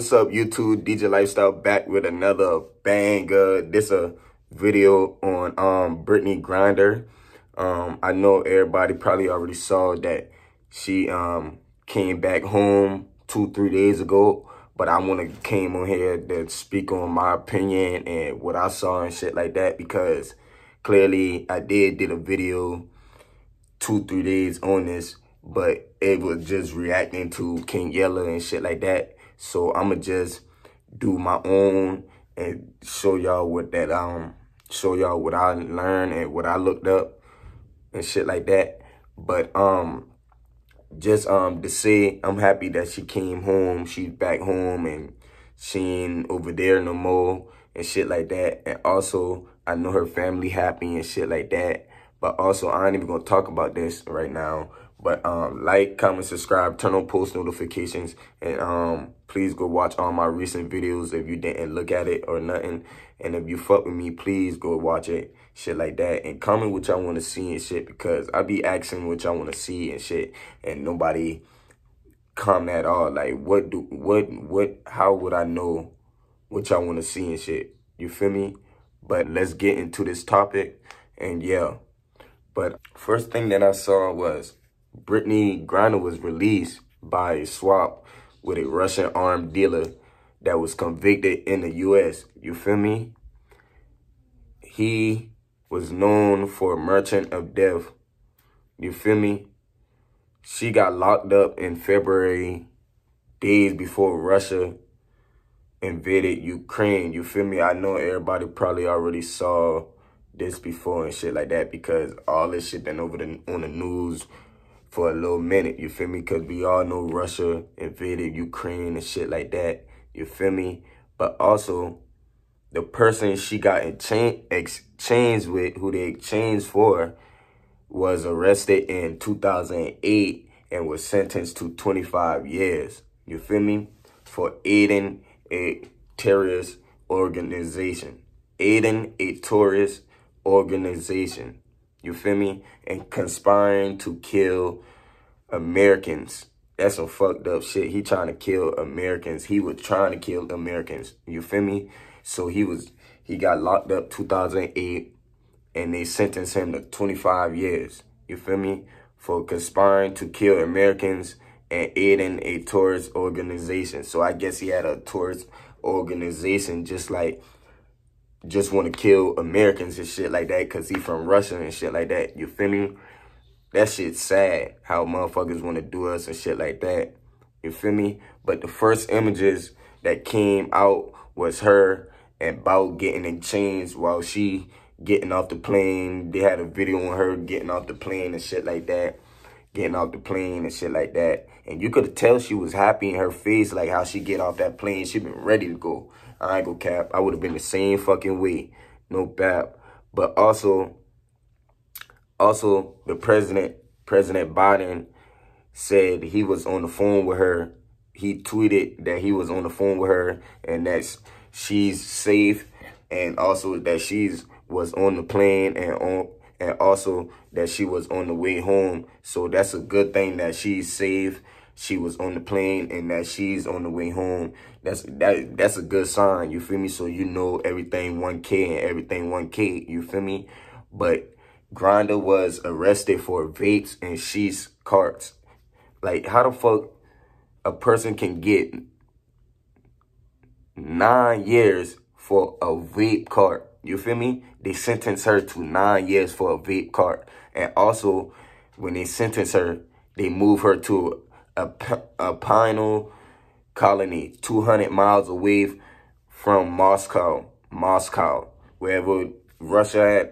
What's up, YouTube? DJ Lifestyle back with another banger. This a video on BRITTNEY GRINER. I know everybody probably already saw that she came back home 2-3 days ago, but I came on here to speak on my opinion and what I saw and shit like that, because clearly I did a video 2-3 days on this, but it was just reacting to King Yella and shit like that. So I'ma just do my own and show y'all what that show y'all what I learned and what I looked up and shit like that. But just to say I'm happy that she came home. She's back home and she ain't over there no more and shit like that. And also I know her family happy and shit like that. But also I ain't even gonna talk about this right now. But like, comment, subscribe, turn on post notifications, and please go watch all my recent videos if you didn't look at it or nothing. And if you fuck with me, please go watch it, shit like that. And comment what y'all want to see and shit, because I be asking what y'all want to see and shit, and nobody comment at all. Like, how would I know what y'all want to see and shit? You feel me? But let's get into this topic, and yeah. But first thing that I saw was BRITTNEY GRINER was released by a swap with a Russian armed dealer that was convicted in the U.S. You feel me? He was known for merchant of death. You feel me? She got locked up in February, days before Russia invaded Ukraine. You feel me? I know everybody probably already saw this before and shit like that, because all this shit been on the news for a little minute, you feel me? Because we all know Russia invaded Ukraine and shit like that, you feel me? But also, the person she got exchanged with, who they exchanged for, was arrested in 2008 and was sentenced to 25 years, you feel me? For aiding a terrorist organization. Aiding a terrorist organization. You feel me? And conspiring to kill Americans. That's some fucked up shit. He trying to kill Americans. He was trying to kill Americans. You feel me? So he got locked up 2008 and they sentenced him to 25 years. You feel me? For conspiring to kill Americans and aiding a terrorist organization. So I guess he had a terrorist organization just want to kill Americans and shit like that, because he from Russia and shit like that. You feel me? That shit's sad, how motherfuckers want to do us and shit like that. You feel me? But the first images that came out was her and BOUT getting in chains while she getting off the plane. They had a video on her getting off the plane and shit like that. Getting off the plane and shit like that. And you could tell she was happy in her face, like how she get off that plane. She been ready to go. I ain't gonna cap. I would have been the same fucking way. No bap. But also the President Biden said he was on the phone with her. He tweeted that he was on the phone with her and that she's safe, and also that was on the plane, and also that she was on the way home. So that's a good thing that she's safe. She was on the plane and that she's on the way home. That's a good sign, you feel me? So you know everything 1K and everything 1K, you feel me? But GRINER was arrested for vapes and sheath carts. Like, how the fuck a person can get 9 years for a vape cart? You feel me? They sentenced her to 9 years for a vape cart. And also, when they sentenced her, they moved her to a penal colony 200 miles away from Moscow, wherever Russia,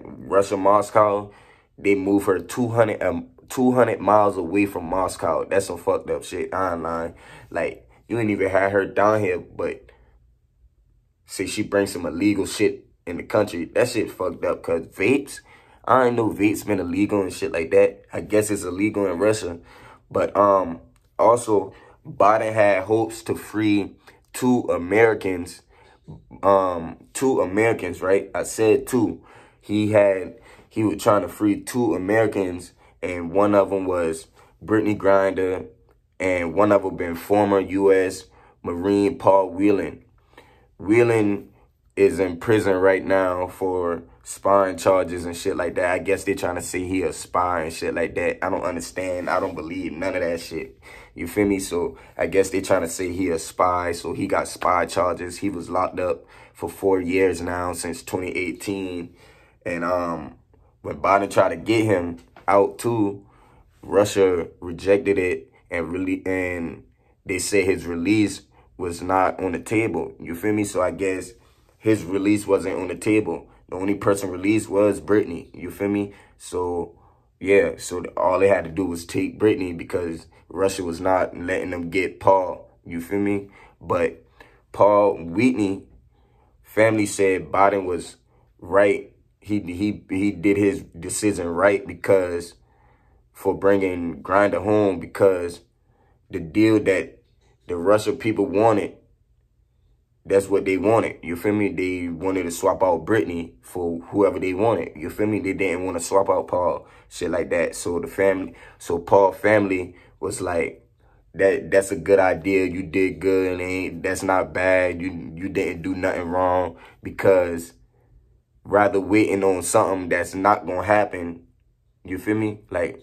Moscow. They moved her 200 miles away from Moscow. That's some fucked up shit. I ain't lying. Like, you ain't even had her down here, but say she brings some illegal shit in the country. That shit fucked up, because vapes, I ain't know vapes been illegal and shit like that. I guess it's illegal in Russia. But also, Biden had hopes to free two Americans, right? I said two. He was trying to free 2 Americans, and one of them was BRITTNEY GRINER, and one of them been former U.S. Marine Paul Whelan. Whelan is in prison right now for spying charges and shit like that. I guess they're trying to say he a spy and shit like that. I don't understand. I don't believe none of that shit. You feel me? So I guess they're trying to say he a spy. So he got spy charges. He was locked up for 4 years now since 2018. And when Biden tried to get him out too, Russia rejected it and they said his release was not on the table. You feel me? So I guess his release wasn't on the table. The only person released was BRITTNEY. You feel me? So, yeah. So all they had to do was take BRITTNEY because Russia was not letting them get Paul. You feel me? But Paul Whitney family said Biden was right. He did his decision right because for bringing GRINER home, because the deal that the Russia people wanted, that's what they wanted. You feel me? They wanted to swap out BRITTNEY for whoever they wanted. You feel me? They didn't want to swap out Paul, shit like that. So Paul family was like, that's a good idea. You did good, and that's not bad. You didn't do nothing wrong, because rather waiting on something that's not gonna happen, you feel me? Like,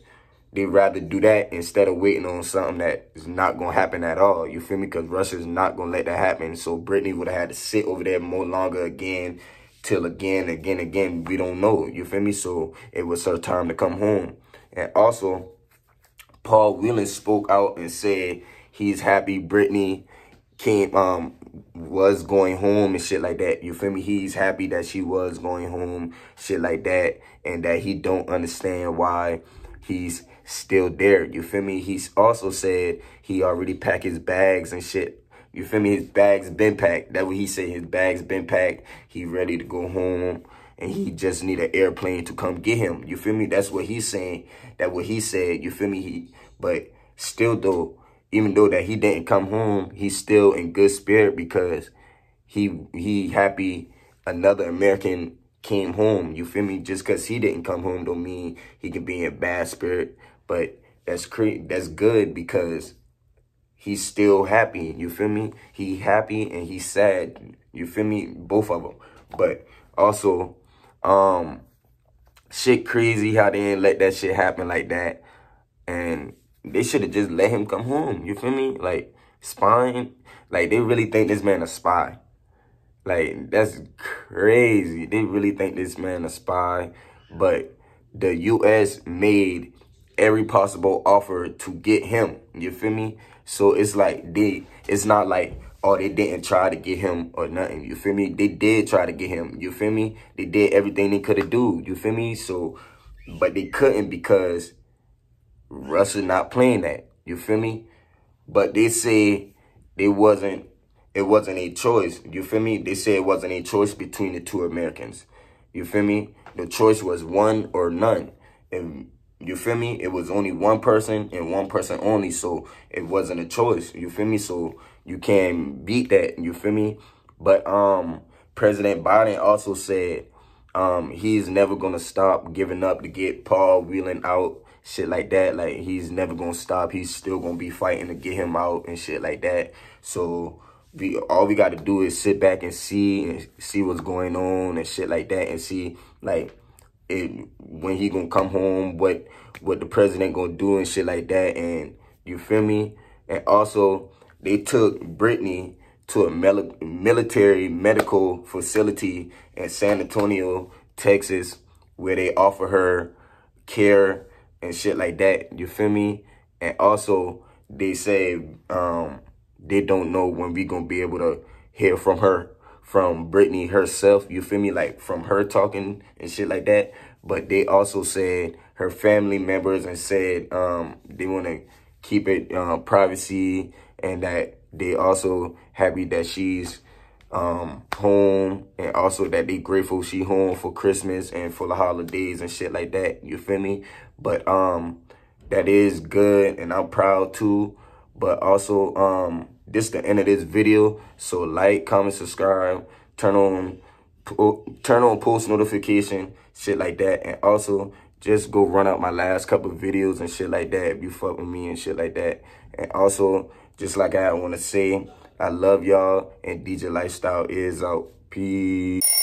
they'd rather do that instead of waiting on something that is not going to happen at all. You feel me? Because Russia's not going to let that happen. So BRITTNEY would have had to sit over there more longer again, till again. We don't know. You feel me? So it was her time to come home. And also, Paul Whelan spoke out and said he's happy BRITTNEY was going home and shit like that. You feel me? He's happy that she was going home, shit like that. And that he don't understand why he's still there. You feel me? He's also said he already packed his bags and shit. You feel me? His bags been packed. That's what he said. His bags been packed. He ready to go home, and he just need an airplane to come get him. You feel me? That's what he's saying. That's what he said. You feel me? But still though, even though that he didn't come home, he's still in good spirit because he happy another American came home. You feel me? Just because he didn't come home don't mean he can be in bad spirit. But that's good because he's still happy. You feel me? He happy and he's sad. You feel me? Both of them. But also, shit crazy how they didn't let that shit happen like that. And they should have just let him come home. You feel me? Like, spying. Like, they really think this man a spy. Like, that's crazy. They really think this man a spy. But the U.S. made every possible offer to get him. You feel me? So it's like it's not like, oh, they didn't try to get him or nothing. You feel me? They did try to get him. You feel me? They did everything they could have do. You feel me? So, but they couldn't because Russia not playing that. You feel me? But they say it wasn't a choice. You feel me? They say it wasn't a choice between the two Americans. You feel me? The choice was one or none. And you feel me? It was only one person and one person only. So it wasn't a choice. You feel me? So you can't beat that. You feel me? But President Biden also said he's never going to stop giving up to get Paul Whelan out. Shit like that. Like, he's never going to stop. He's still going to be fighting to get him out and shit like that. So all we got to do is sit back and see what's going on and shit like that, and see like when he gonna come home, what the president gonna do and shit like that. And you feel me? And also, they took BRITTNEY to a military medical facility in San Antonio, Texas, where they offer her care and shit like that. You feel me? And also, they say they don't know when we gonna be able to hear from BRITTNEY herself. You feel me? Like, from her talking and shit like that. But they also said her family members and said they want to keep it privacy, and that they also happy that she's home, and also that they grateful she home for Christmas and for the holidays and shit like that. You feel me? But that is good, and I'm proud too. But also, this is the end of this video. So like, comment, subscribe, turn on post notification, shit like that. And also, just go run out my last couple of videos and shit like that if you fuck with me and shit like that. And also, just like I want to say, I love y'all, and DJ Lifestyle is out. Peace.